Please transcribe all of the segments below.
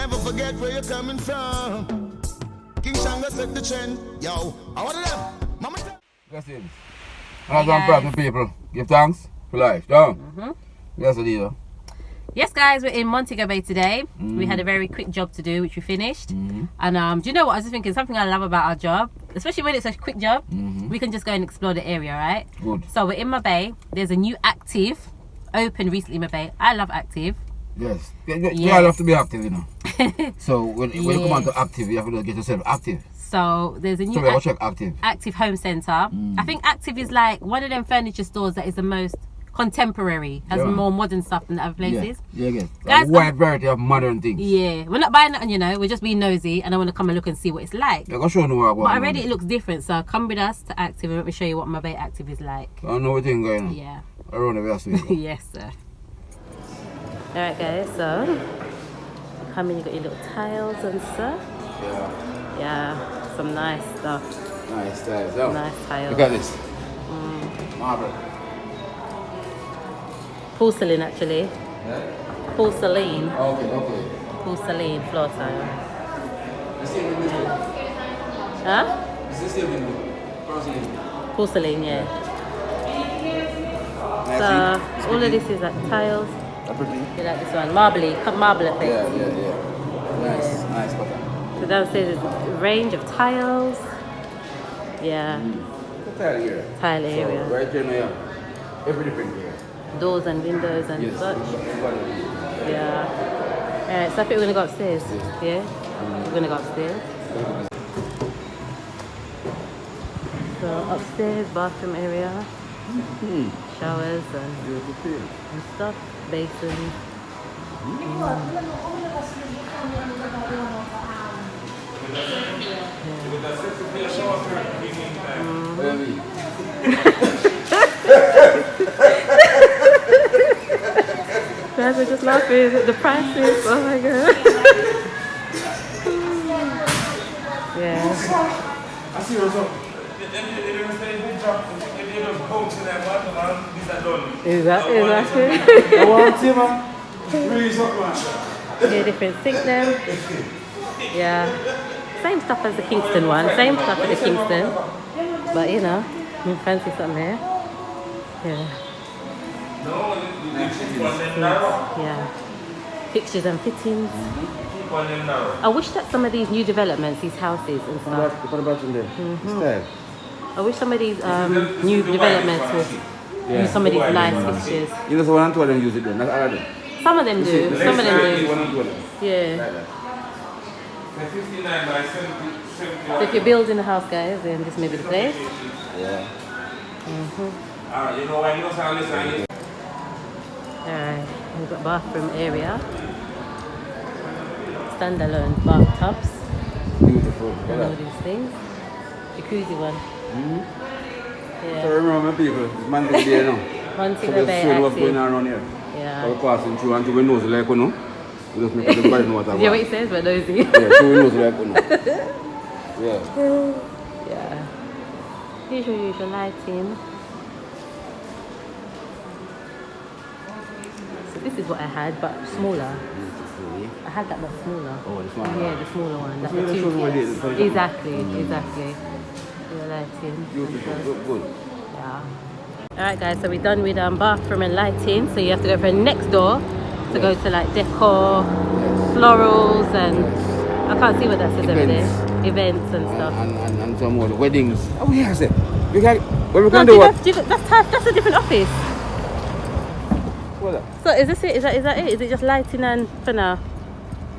never forget where you're coming from. King Shango set the trend. Yo, I want them. Mama. Blessings. I'm going to proud of people. Give thanks for life. Down. Yes, Deezer. Yes, guys, we're in Montego Bay today. We had a very quick job to do, which we finished. And do you know what? I was just thinking, something I love about our job, especially when it's a quick job, we can just go and explore the area, right? Good. So we're in Mobay. There's a new Active open recently in Mobay. I love Active. Yes. You all have to be active, you know. So when you come on to Active, you have to get yourself active. So there's a new Active Home Centre. I think Active is like one of them furniture stores that is the most contemporary, has more modern stuff than the other places. Guys, a wide variety of modern things. Yeah, we're not buying nothing, you know, we're just being nosy and I want to come and look and see what it's like. Yeah, go show me what but already it looks different, so come with us to Active and let me show you what Mobay Active is like. I know what thing going on. Yeah. Around the last week. Yes, sir. Alright guys, so come in, you got your little tiles and stuff. Yeah, some nice stuff. Nice tiles. Oh. Nice tiles. Look at this. Marble. Porcelain actually. Yeah? Porcelain. Okay. Porcelain floor tile. The same thing. Huh? It's the same thing. Porcelain, yeah. So all of this is like tiles. You like this one, marbly, marble effect. Yeah. Nice pattern. So downstairs is a range of tiles. Yeah. Tile area. Tile area. So right here now, every different area. Doors and windows and such. Yeah. Alright, so I think we're gonna go upstairs. Yeah? We're gonna go upstairs. So upstairs, bathroom area. Showers and stuff. Basins. Guys are just laughing at the prices. Oh my god. Yeah. I see what's up. Exactly. I want to, man. Really up, man. Yeah, different sink there. Yeah. Same stuff as the Kingston one. Same stuff as the Kingston. But you know, you fancy something here. Yeah. Yeah. Fixtures and fittings. I wish that some of these new developments, these houses and stuff. What about in there? I wish some of these new developments would use some of these nice fixtures. You know, so one and two of them use it then, not all of them. Some of them do. Some of them do. Yeah. So if you're building a house, guys, then this may be the place. Yeah. Alright, we've got bathroom area. Standalone bathtubs. Beautiful. And all these things. Jacuzzi one. Yeah. So remember people, it's Montego Bay now. Montego Bay Active. What's going on Active. around here. Yeah. So we're passing through and we know like you know. We just make everybody know what I want. Yeah, what he says, we're nosy. Yeah, so we know like you know. Yeah. Yeah. Usual lighting. So this is what I had, but smaller. I had that but smaller. Oh, the smaller one? Yeah, the smaller one. Like That's the what it is. exactly. The lighting. Beautiful, good. Yeah. Alright guys, so we're done with bathroom and lighting. So you have to go for next door to go to like decor, florals and I can't see what that says over there. Events and stuff. And some more weddings. Oh yes, we can. What we can do? That's a different office. What? So is this it? Is that it? Is it just lighting and for now?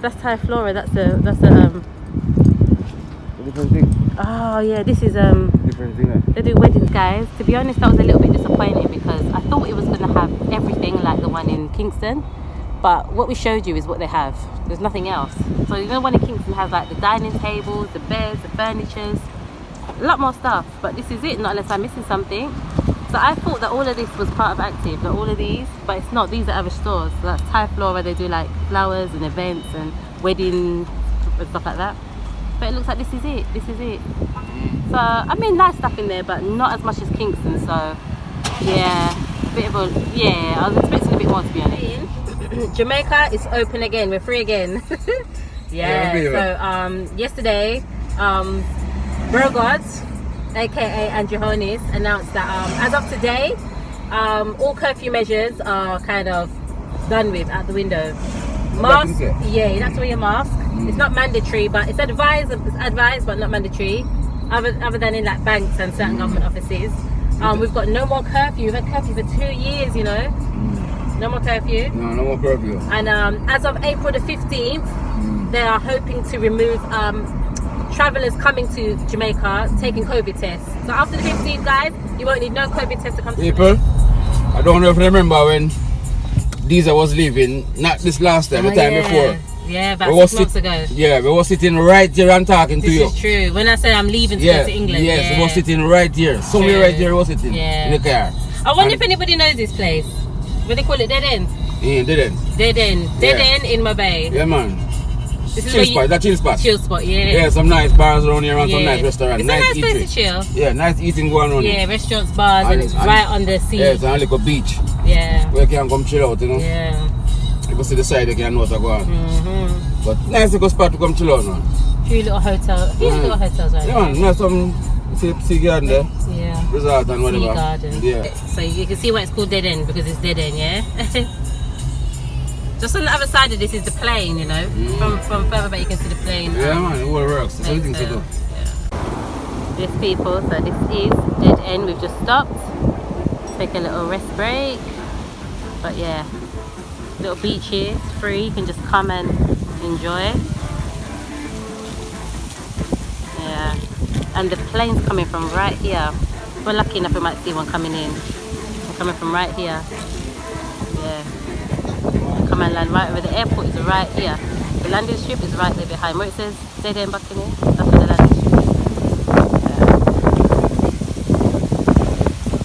That's Thai Flora. That's a A different thing. Oh yeah, this is Different thing. They do weddings, guys. To be honest, I was a little bit disappointed because I thought it was gonna have everything like the one in Kingston. But what we showed you is what they have. There's nothing else. So you know, one in Kingston has like the dining tables, the beds, the furnitures, a lot more stuff. But this is it, not unless I'm missing something. So I thought that all of this was part of Active, that all of these, but it's not. These are other stores. So that's Thai Flora. They do like flowers and events and weddings and stuff like that. But it looks like this is it. This is it. So I mean, nice stuff in there, but not as much as Kingston. So yeah, a bit of a I was expecting a bit more, to be honest. Jamaica is open again. We're free again. Yeah. So yesterday, Burgods, aka Andrew announced that as of today, all curfew measures are kind of done with out the window. Mask, yeah, you have to wear your mask. It's not mandatory, but it's advised. It's advised, but not mandatory. Other than in like banks and certain government offices. We've got no more curfew. We've had curfew for 2 years, you know. No more curfew. No more curfew. And as of April the 15th, they are hoping to remove travellers coming to Jamaica taking COVID tests. So after the 15th, guys, you won't need no COVID test to come to people. I don't know if you remember when Deezer was leaving, not this last time, the time before. Yeah, about 6 months ago. Yeah, we were sitting right here and talking to you. This is true. When I said I'm leaving to go to England. Yes, we were sitting right here. Somewhere right here we were sitting in the car. I wonder if anybody knows this place. What they call it, Dead End? Yeah, Dead End. Dead End. Dead End in Mobay. Yeah, man. This is chill spot, that chill spot. Chill spot, yeah. Yeah, some nice bars around here and some nice restaurants. It's a nice place to chill. Yeah, nice eating going on. Yeah, restaurants, bars, and it's right on the sea. Yeah, it's on like a beach. Yeah. Where you can come chill out, you know. Yeah. You go see the side, you can know what's going on. But nice little spot to come chill out, man. Few little hotels. Little hotels right there. Yeah, man, nice some sea garden there. Yeah. Resort and whatever. Sea garden. Yeah. So you can see why it's called Dead End, because it's Dead End, yeah? Just on the other side of this is the plane, you know. From further back you can see the plane. Yeah, man, it all works. There's everything to do. Yeah. Yes, people, so this is Dead End. We've just stopped. Take a little rest break. But yeah, little beach here. It's free. You can just come and enjoy. Yeah. And the plane's coming from right here. If we're lucky enough, we might see one coming in. They're coming from right here. Yeah. Come and land right over the airport is right here. The landing strip is right there behind where it says Dead End Buccaneer. That's where the landing strip is.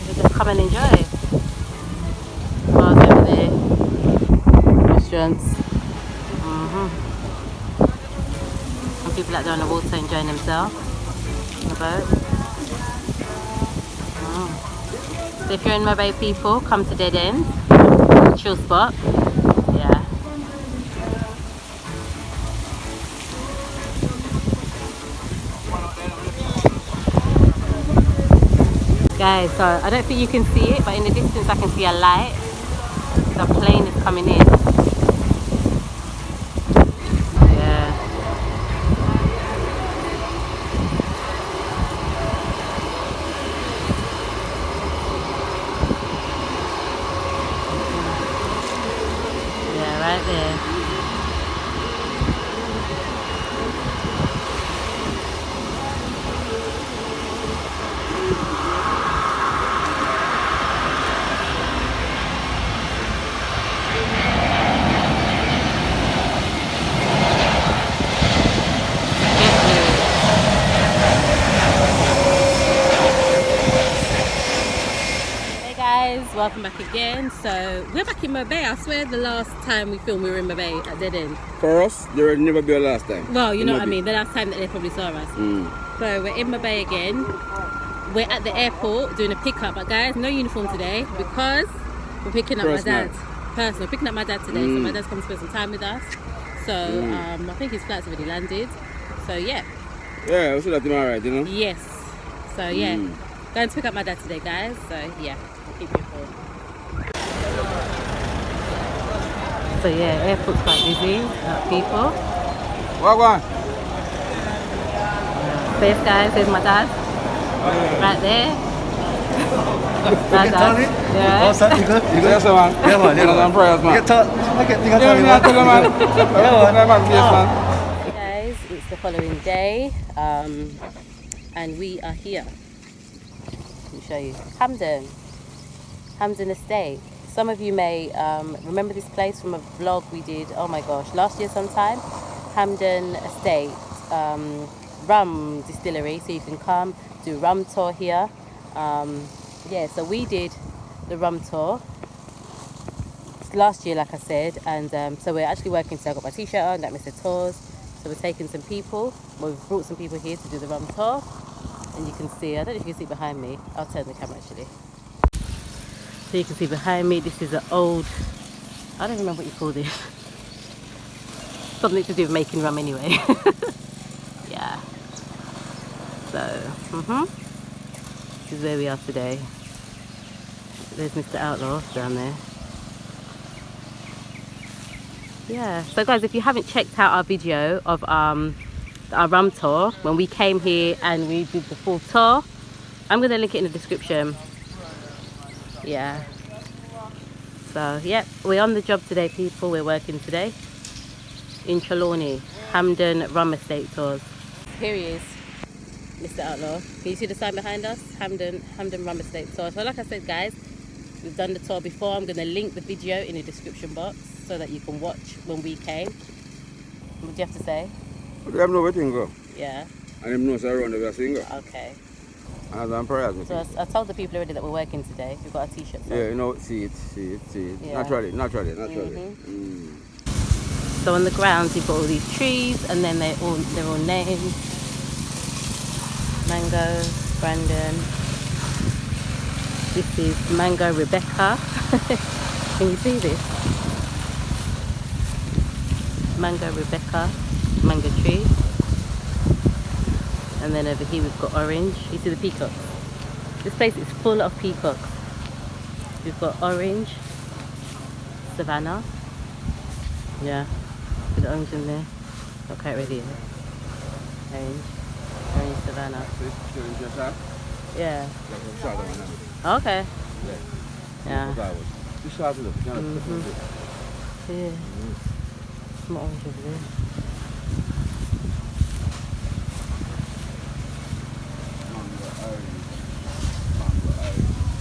So just come and enjoy. Bars over there. Restaurants. Some people out there on the water enjoying themselves on the boat. So if you're in Mobay, people, come to Dead End. Chill spot. Yeah. Guys, so I don't think you can see it, but in the distance I can see a light. The plane is coming in. Yeah. Yeah, right there. Welcome back again. So we're back in Mobay. I swear the last time we filmed we were in Mobay at Dead End. For us, there will never be a last time. Well, you know what I mean, the last time that they probably saw us. So we're in Mobay again. We're at the airport doing a pickup, but guys, no uniform today because we're picking up my dad. Personal, picking up my dad today. So my dad's come to spend some time with us. So I think his flight's already landed. So yeah. Yeah, we should have him alright, you know? Yes. So yeah, going to pick up my dad today, guys. So yeah, keep you informed. So yeah, airport's quite busy, people. Walk on. Face guys, there's my dad. Right there. My dad. Yeah. What's up? You good? You good? Yes, man. Yeah, man. Yeah, man. Prayers, man. You can tell me, man. Hey guys, it's the following day, and we are here. Let me show you. Hampden Estate. Some of you may remember this place from a vlog we did, oh my gosh, last year sometime. Hampden Estate rum distillery, so you can come do rum tour here. Yeah, so we did the rum tour last year, like I said, and so we're actually working, so I got my t-shirt on, that Mr. Tours. So we're taking some people, well, we've brought some people here to do the rum tour, and you can see, I don't know if you can see behind me, I'll turn the camera actually. So you can see behind me, this is an old, I don't remember what you call this. something to do with making rum anyway. Yeah. So, this is where we are today. There's Mr. Outlaw down there. Yeah, so guys, if you haven't checked out our video of our rum tour, when we came here and we did the full tour, I'm going to link it in the description. Yeah. So, yeah, we're on the job today, people. We're working today in Trelawny, Hampden Estate Tours. Here he is, Mr. Outlaw. Can you see the sign behind us? Hampden Estate Tour. So like I said, guys, we've done the tour before. I'm going to link the video in the description box so that you can watch when we came. What do you have to say? I have no thing go. Yeah. And him knows around the singer. Okay. As I'm proud. So I told the people already that we're working today. We've got our t-shirts on. Yeah, you know, see it. Yeah. Naturally. So on the grounds you've got all these trees, and then they're all named. Mango, Brandon. This is Mango Rebecca. Can you see this? Mango Rebecca, mango tree. And then over here we've got orange. You see the peacocks? This place is full of peacocks. We've got orange, savannah. Yeah, with the orange in there. Not quite ready yet. Orange savannah. Yeah. Okay. Yeah. Yeah. Some orange over there.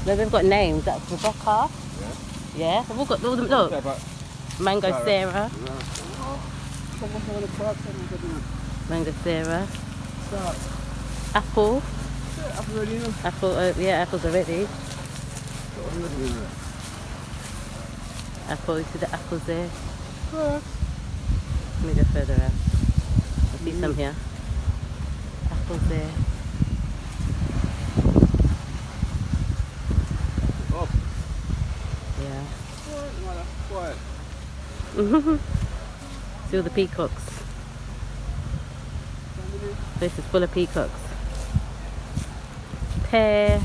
No, they've got names. That's Rebecca. Yeah. We've all got all them. Look. Mango Sarah. Mango Sarah. Apple. Apple. Yeah, apples already. Apple. You see the apples there? Let me go further out. I see some here. Apples there. Yeah. See all the peacocks. This is full of peacocks. Pear,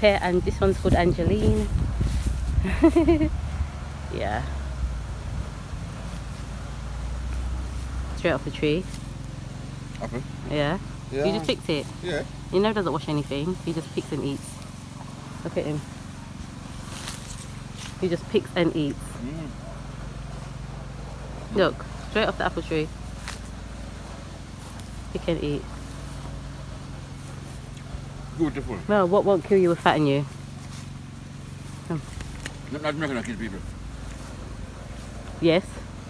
and this one's called Angeline. Yeah. Straight off the tree. Apple? Yeah. You just picked it? Yeah. You know, doesn't wash anything. He just picks and eats. Look at him. He just picks and eats. Look, straight off the apple tree. Pick and eat. Beautiful. Well, what won't kill you will fatten you. Come. Not making kill people. Yes.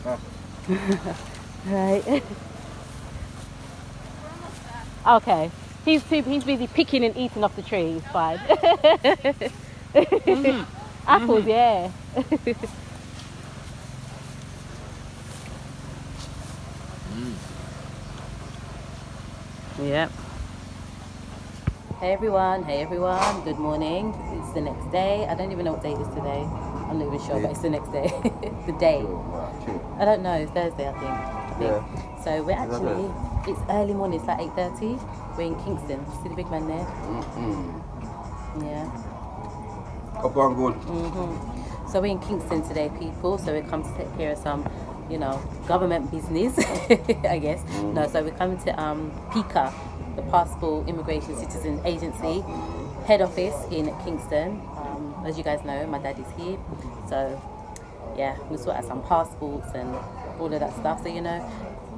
Oh. Right. Okay. He's busy picking and eating off the tree. He's fine. Apples, yeah. Yep. Hey everyone, good morning. It's the next day. I don't even know what date it is today. I'm not even sure, but it's the next day. The day. I don't know, it's Thursday I think. Yeah. So we're actually, it's early morning, it's like 8:30. We're in Kingston. See the big man there? Yeah. Up on good. So we're in Kingston today, people. So we come to take care of some, you know, government business, I guess. No, so we're coming to PICA, the Passport Immigration Citizen Agency head office in Kingston. As you guys know, my dad is here. So yeah, we sort out some passports and all of that stuff. So, you know,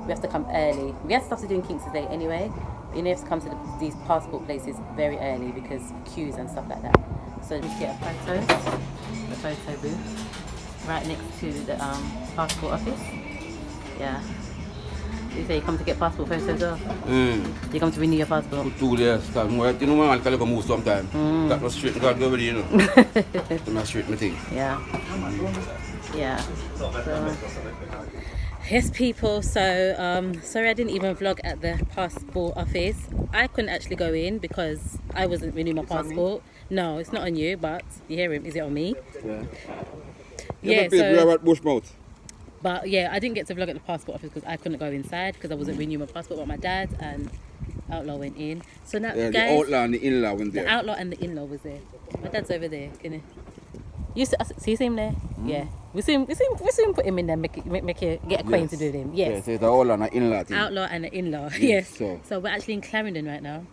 we have to come early. We have stuff to do in Kingston today anyway. But you have to come to these passport places very early because queues and stuff like that. So just get a photo booth right next to the passport office. Yeah. You say you come to get passport photos off? You come to renew your passport? 2 years. You know, man can move sometime. That was straight, God over there, you know. That's straight, my thing. Yeah. Yeah. So, yes, people. So, sorry I didn't even vlog at the passport office. I couldn't actually go in because I wasn't renewing my passport. No, it's not on you, but you hear him. Is it on me? Yeah. Yeah. So. We are at Bushmouth. But yeah, I didn't get to vlog at the passport office because I couldn't go inside because I wasn't renewing my passport. But my dad and Outlaw went in. So now, Yeah, guys, the outlaw and the in-law went there. the Outlaw and the in-law was there. My dad's over there. Can you see him there? Yeah, we soon put him in there, make it get acquainted with him. Yes. Yeah, so it's the outlaw and the in-law thing. Outlaw and the in-law. Yes. So we're actually in Clarendon right now.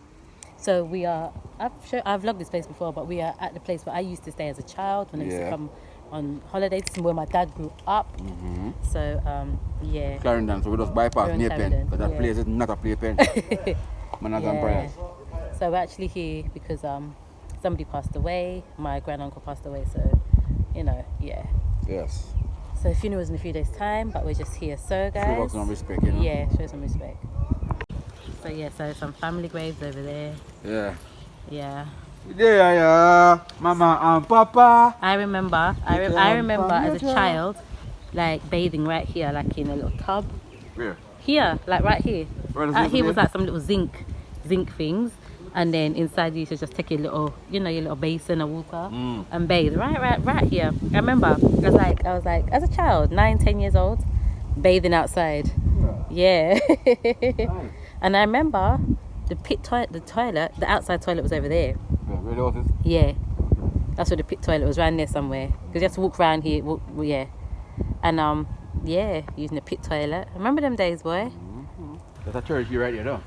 So we are. I've vlogged this place before, but we are at the place where I used to stay as a child when I used to come on holidays. This is where my dad grew up. So yeah. Clarendon, so we just bypass We're in Maypen, Clarendon, because that yeah. place is not a playpen. Manners and prayers. So we're actually here because somebody passed away. My granduncle passed away. So yeah. Yes. So the funeral's in a few days' time, but we're just here. So guys. Show some respect, you know? Yeah, show some respect. So yeah, so some family graves over there. Yeah. Yeah. Yeah, Mama and Papa. I remember as a child, like bathing right here, like in a little tub. Where? Here, like right here. Right Here was like some little zinc things, and then inside you should just take your little, your little basin of water and bathe. Right here. I remember. I was like, as a child, 9-10 years old, bathing outside. Yeah. Nice. And I remember the outside toilet was over there. Yeah, where the house is? Yeah, that's where the pit toilet was, around there somewhere. Because you have to walk around here, yeah. And yeah, using the pit toilet. Remember them days, boy? There's a cherry tree right here, though.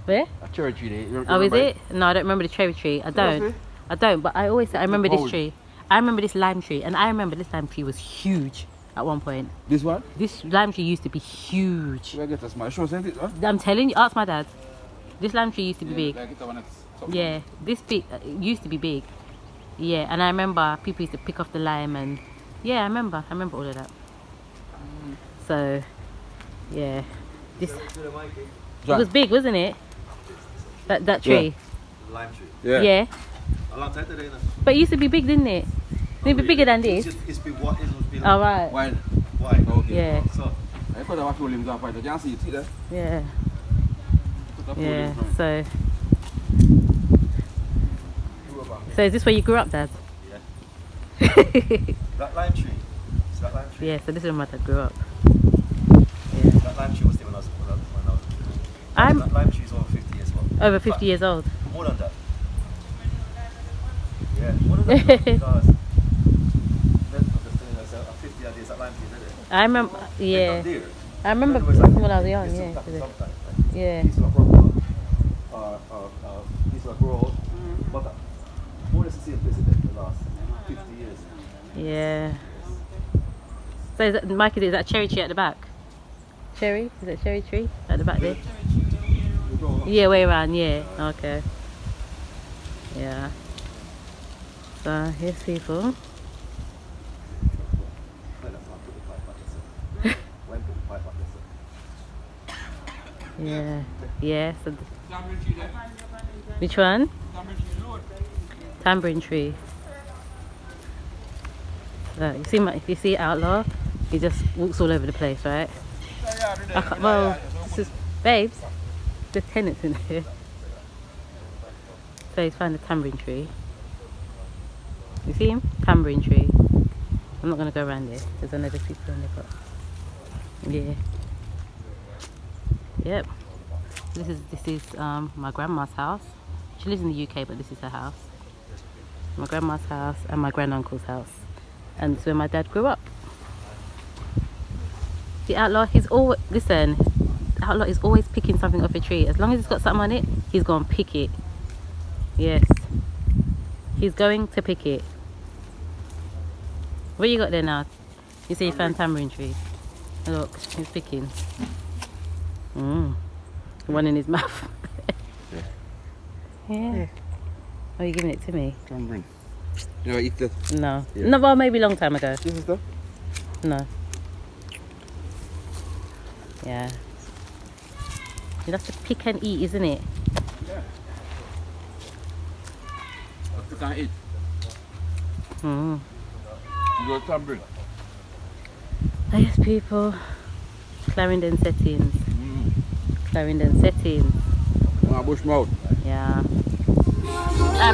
Where? A cherry tree there. Oh, is it? No, I don't remember the cherry tree. I don't. But I always say I remember this tree. I remember this lime tree, and I remember this lime tree was huge at one point. This one? This lime tree used to be huge. Where get a small show, isn't it? Huh? I'm telling you, ask my dad. This lime tree used to be big. Like it when it's Yeah, this big used to be big. Yeah, and I remember people used to pick off the lime, and yeah, I remember all of that. So, yeah, this it was big, wasn't it? That tree. The lime tree. Yeah. Yeah. A long time today. But it used to be big, didn't it? Did it be bigger than this? It's been what is been. All right. Why? Why? Okay. Yeah. So I put our full limbs on fire. You can see it, see that? Yeah. Put the full Yeah. limbs on. So is this where you grew up, Dad? yeah. That lime tree. Is that lime tree? Yeah. So this is where my dad grew up. That lime tree was there when I was. That lime tree is over 50 years old. Over 50 years old. More than that. Yeah, more than that. Because that's 50 years that lime tree, isn't it? I remember. Yeah. I remember when I was young. Yeah. Sometimes. Yeah. These are proper. These are grow. But more or less the same place in the last 50 years. Yeah. So is that, Mikey, is that cherry tree at the back? Cherry? Is that cherry tree at the back there? Yeah, way around, yeah. Okay. Yeah. So here's people. Yeah. Yeah. So which one? Tambourine tree. If you see Outlaw, he just walks all over the place, right? Well, this is babes. There's tenants in here. So he's found a tambourine tree. You see him? Tambourine tree. I'm not gonna go around there because I know there's people in there, but yeah. Yep. This is my grandma's house. She lives in the UK, but this is her house. My grandma's house and my granduncle's house, and it's where my dad grew up. The Outlaw, Outlaw is always picking something off a tree. As long as it's got something on it, he's going to pick it. Yes, he's going to pick it. What you got there now? You say you found tambourine tree. Look, he's picking. One in his mouth. Yeah. Oh, you giving it to me? Tambourine. You know, eat this. No. Yeah. No, well, maybe a long time ago. This is stuff? No. Yeah. You have to pick and eat, isn't it? Yeah. You can eat. Mm. You got tambourine. Yes, people. Clarendon settings. Clarendon settings. Bush mouth. Yeah.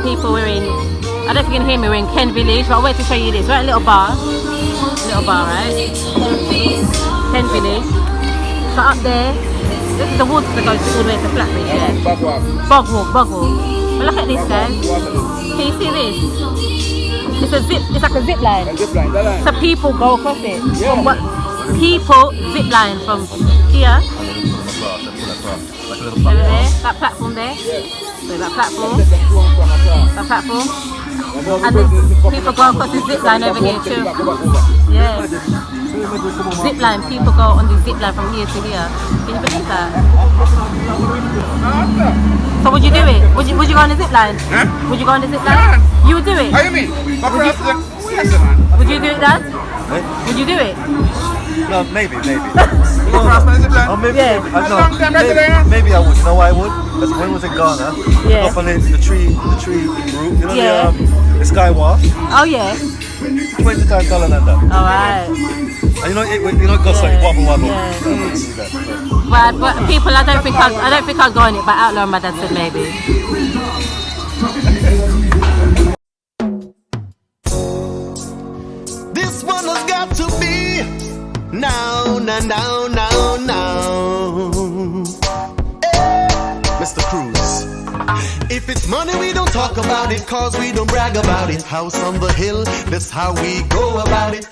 People, we're in. I don't know if you can hear me, we're in Ken Village, but I wanted to show you this. We're at a little bar, right? Ken Village. So up there, this is the water that goes all the way to Flatbridge, yeah? Bog walk. But look at this, guys. Can you see this? It's like a zip line. So people go across it. People zip line from here. Over there, that platform there. So that platform. And then people go across the zip line over here too. Yeah. Zip line, people go on the zip line from here to here. Can you believe that? So would you do it? Would you go on the zip line? Huh? Would you go on the zip line? You would do it? How you mean? Would you do it, Dad? Would you do it? No, maybe. Oh, maybe. Yeah. Maybe I would. You know why I would? Because when I was in Ghana, Yeah. up on the tree route, you know Yeah. the skywalk, Oh yeah. 20 times taller than that. Alright. And you know it goes like wobble. Yeah. But people, I don't think I'll go on it. But Outlaw, my dad said maybe. This one has got to be now. Hey, Mr. Cruz. If it's money, we don't talk about it, cause we don't brag about it. House on the hill, that's how we go about it.